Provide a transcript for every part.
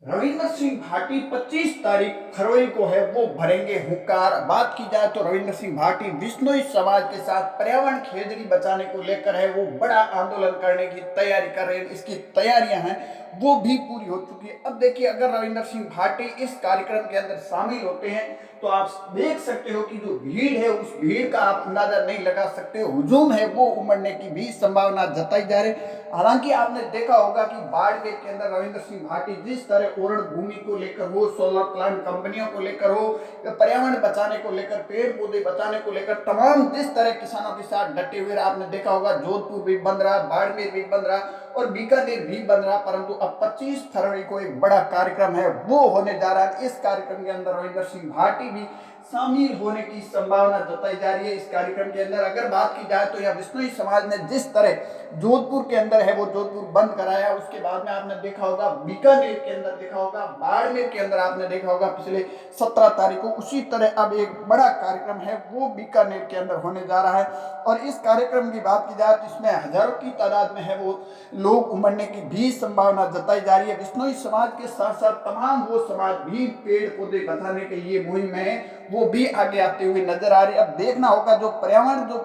रविंद्र सिंह भाटी 25 तारीख फरवरी को है वो भरेंगे हुंकार। बात की जाए तो रविंद्र सिंह भाटी विश्नोई समाज के साथ पर्यावरण खेजड़ी बचाने को लेकर है वो बड़ा आंदोलन करने की तैयारी कर रहे हैं। इसकी तैयारियां हैं वो भी पूरी हो चुकी है। अब देखिए, अगर रविंद्र सिंह भाटी इस कार्यक्रम के अंदर शामिल होते हैं तो आप देख सकते हो कि जो भीड़ है उस भीड़ का आप अंदाजा नहीं लगा सकते। हुजूम है वो उमड़ने की भी संभावना जताई जा रही। हालांकि आपने देखा होगा कि बाड़मेर के अंदर रविंद्र सिंह भाटी जिस तरह ओरण भूमि को लेकर हो, सोलर प्लांट कंपनियों को लेकर हो, पर्यावरण बचाने को लेकर, पेड़ पौधे बचाने को लेकर तमाम जिस तरह किसानों के साथ डटे हुए, आपने देखा होगा जोधपुर भी बंद रहा, बाड़मेर भी बंद रहा और बीकानेर भी बंद रहा। परंतु अब 25 फरवरी को एक बड़ा कार्यक्रम है वो होने जा रहा है। इस कार्यक्रम के अंदर रविंद्र सिंह भाटी भी शामिल होने की संभावना जताई जा रही है। इस कार्यक्रम के अंदर अगर बात की जाए तो यह विश्नोई समाज ने जिस तरह जोधपुर के अंदर है वो जोधपुर बंद कराया, उसके बाद में आपने देखा होगा बीकानेर के अंदर देखा होगा, बाड़मेर के अंदर आपने देखा होगा पिछले 17 तारीख को, उसी तरह अब एक बड़ा कार्यक्रम है वो बीकानेर के अंदर होने जा रहा है। और इस कार्यक्रम की बात की जाए तो इसमें हजारों की तादाद में है वो लोग उमड़ने की भी संभावना जताई जा रही है। विश्नोई समाज के साथ साथ तमाम वो समाज भी पेड़ पौधे बचाने के लिए मुहिम में वो भी आगे आते हुए नजर आ रहे। अब देखना होगा जो पर्यावरण जो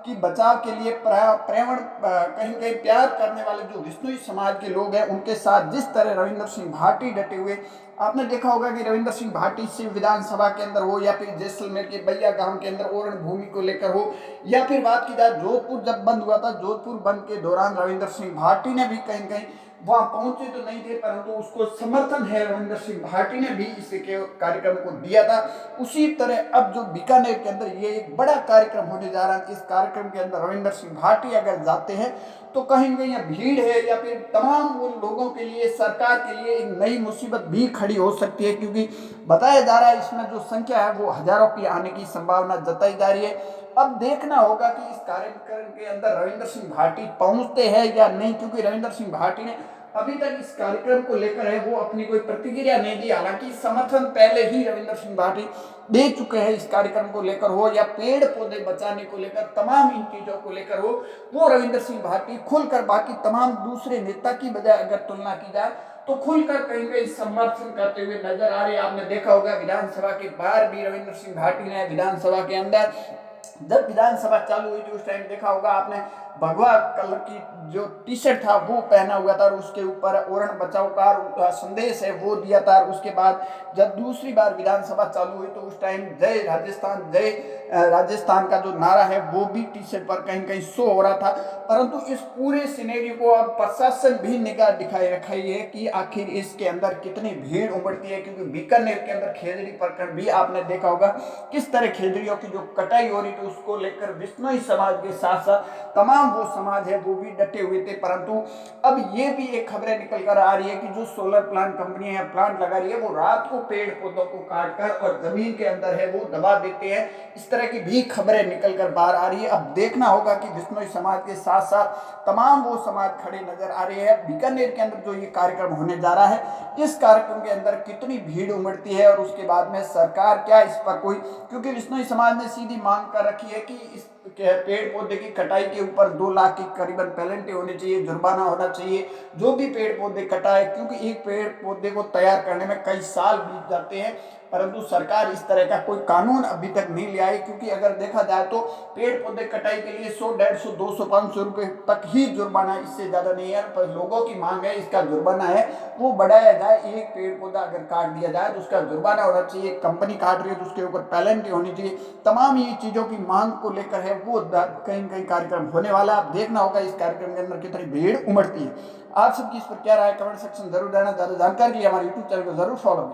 की बचाव के लिए पर्यावरण कहीं कहीं प्यार करने वाले जो विश्नोई समाज के लोग हैं उनके साथ जिस तरह रविंद्र सिंह भाटी डटे हुए, आपने देखा होगा कि रविंद्र सिंह भाटी से विधानसभा के अंदर हो या फिर जैसलमेर के बैया गांव के अंदर ओरण भूमि को लेकर हो, या फिर बात की जाए जोधपुर जब बंद हुआ था, जोधपुर बंद के दौरान रविंद्र सिंह भाटी ने भी कहीं कहीं वहां पहुंचे तो नहीं थे परंतु उसको समर्थन है रविंद्र सिंह भाटी ने भी इस कार्यक्रम को दिया था। उसी तरह अब जो बीकानेर के अंदर ये एक बड़ा कार्यक्रम होने जा रहा है, इस कार्यक्रम के अंदर रविंद्र सिंह भाटी अगर जाते हैं तो कहीं कहीं भीड़ है या फिर तमाम उन लोगों के लिए, सरकार के लिए एक नई मुसीबत भी खड़ी हो सकती है, क्योंकि बताया जा रहा है इसमें जो संख्या है वो हजारों की आने की संभावना जताई जा रही है। अब देखना होगा कि इस कार्यक्रम के अंदर रविंद्र सिंह भाटी पहुंचते हैं या नहीं, क्योंकि रविंद्र सिंह भाटी ने अभी तक इस कार्यक्रम को लेकर है वो अपनी कोई प्रतिक्रिया नहीं दी। हालांकि समर्थन पहले ही रविंद्र सिंह भाटी दे चुके हैं इस कार्यक्रम को लेकर हो या पेड़ पौधे बचाने को लेकर, तमाम इन चीजों को लेकर हो, वो रविंद्र सिंह भाटी खुलकर बाकी तमाम दूसरे नेता की बजाय अगर तुलना की जाए तो खुलकर कहीं कहीं समर्थन करते हुए नजर आ रहे हैं। आपने देखा होगा विधानसभा के बाहर भी रविंद्र सिंह भाटी ने, विधानसभा के अंदर जब विधानसभा चालू हुई थी उस टाइम देखा होगा आपने भगवा कलर की जो टी शर्ट था वो पहना हुआ था और उसके ऊपर ओरण बचाओ का संदेश है वो दिया था। उसके बाद जब दूसरी बार विधानसभा चालू हुई तो उस टाइम जय राजस्थान, जय राजस्थान का जो नारा है वो भी टी शर्ट पर कहीं कहीं शो हो रहा था। परंतु इस पूरे सिनेरियो को अब प्रशासन भी निगाह दिखाई रखी है कि आखिर इसके अंदर कितनी भीड़ उमड़ती है, क्योंकि बीकानेर के अंदर खेजड़ी प्रकरण भी आपने देखा होगा किस तरह खेजड़ियों की जो कटाई हो रही थी उसको लेकर विश्नोई समाज के साथ साथ तमाम वो समाज है वो भी डटे हुए थे। परंतु अब ये भी एक खबरें निकल कर आ रही है कि जो सोलर प्लांट कंपनियां हैं प्लांट लगा रही है वो रात को पेड़ पौधों को काटकर और जमीन के अंदर है वो दबा देते हैं। इस तरह की भी खबरें निकल कर बाहर आ रही है। अब देखना होगा कि विश्नोई समाज के साथ साथ तमाम वो समाज खड़े नजर आ रहे हैं। बीकानेर के अंदर जो ये कार्यक्रम होने जा रहा है इस कार्यक्रम के अंदर कितनी भीड़ उमड़ती है और उसके बाद में सरकार क्या इस पर कोई, क्योंकि विश्नोई समाज ने सीधी मांग कर रखी है कि इस पेड़ पौधे की कटाई के ऊपर 2 लाख की करीबन पेनल्टी होनी चाहिए, जुर्माना होना चाहिए जो भी पेड़ पौधे कटाए, क्योंकि एक पेड़ पौधे को तैयार करने में कई साल बीत जाते हैं। परंतु सरकार इस तरह का कोई कानून अभी तक नहीं ले आई, क्योंकि अगर देखा जाए तो पेड़ पौधे कटाई के लिए 100, 150, 200, 500 रुपए तक ही जुर्माना, इससे ज्यादा नहीं है। पर लोगों की मांग है इसका जुर्माना है वो बढ़ाया जाए। एक पेड़ पौधा अगर काट दिया जाए तो उसका जुर्माना होना चाहिए, कंपनी काट रही है तो उसके ऊपर पेनल्टी होनी चाहिए। तमाम ये चीजों की मांग को लेकर है वो कहीं कहीं कार्यक्रम होने वाला। आप देखना होगा इस कार्यक्रम के अंदर कितनी भीड़ उमड़ती है। आप सबकी इस पर क्या राय, कमेंट सेक्शन जरूर देना। ज्यादा जानकारी के लिए हमारे यूट्यूब चैनल को जरूर फॉलो करें।